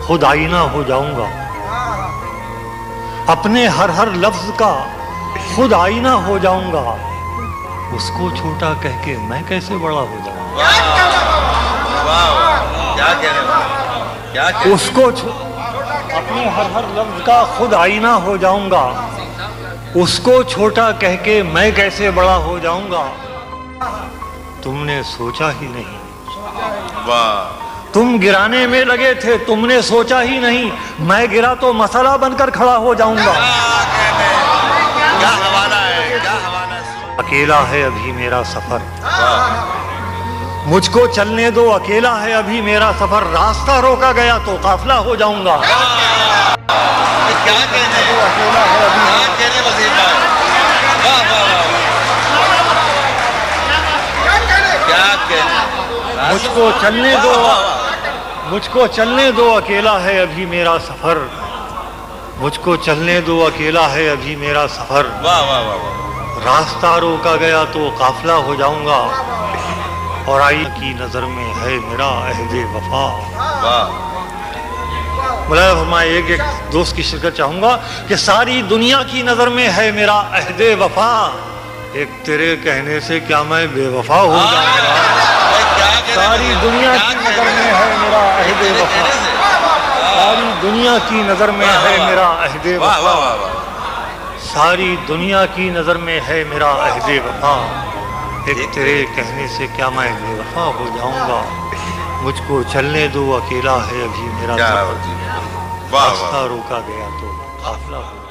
خود آئینہ ہو جاؤں گا، اپنے ہر لفظ کا خود آئینہ ہو جاؤں گا، اس کو چھوٹا کہہ کے میں کیسے بڑا ہو جاؤں گا۔ اس کو اپنے ہر لفظ کا خود آئینہ ہو جاؤں گا، اس کو چھوٹا کہہ کے میں کیسے بڑا ہو جاؤں گا۔ تم نے سوچا ہی نہیں، تم گرانے میں لگے تھے، تم نے سوچا ہی نہیں، میں گرا تو مسئلہ بن کر کھڑا ہو جاؤں گا۔ اکیلا ہے ابھی میرا سفر، مجھ کو چلنے دو، اکیلا ہے ابھی میرا سفر، راستہ روکا گیا تو قافلہ ہو جاؤں گا۔ مجھ کو چلنے دو، مجھ کو چلنے دو، اکیلا ہے ابھی میرا سفر، مجھ کو چلنے دو، اکیلا ہے ابھی میرا سفر، راستہ روکا گیا تو قافلہ ہو جاؤں گا، اور آئی کی نظر میں ہے میرا عہد وفا۔ مولانا فرمائے ایک دوست کی شرکت چاہوں گا کہ ساری دنیا کی نظر میں ہے میرا عہد وفا، ایک تیرے کہنے سے کیا میں بے وفا ہو جاؤں گا۔ ساری دنیا کی نظر میں ہے میرا عہد وفا، ساری دنیا کی نظر میں ہے میرا عہد وفا، ساری دنیا کی نظر میں ہے میرا عہد وفا، ایک تیرے کہنے سے کیا میں بے وفا ہو جاؤں گا۔ مجھ کو چلنے دو، اکیلا ہے ابھی میرا سفر، راستہ روکا گیا تو قافلہ ہو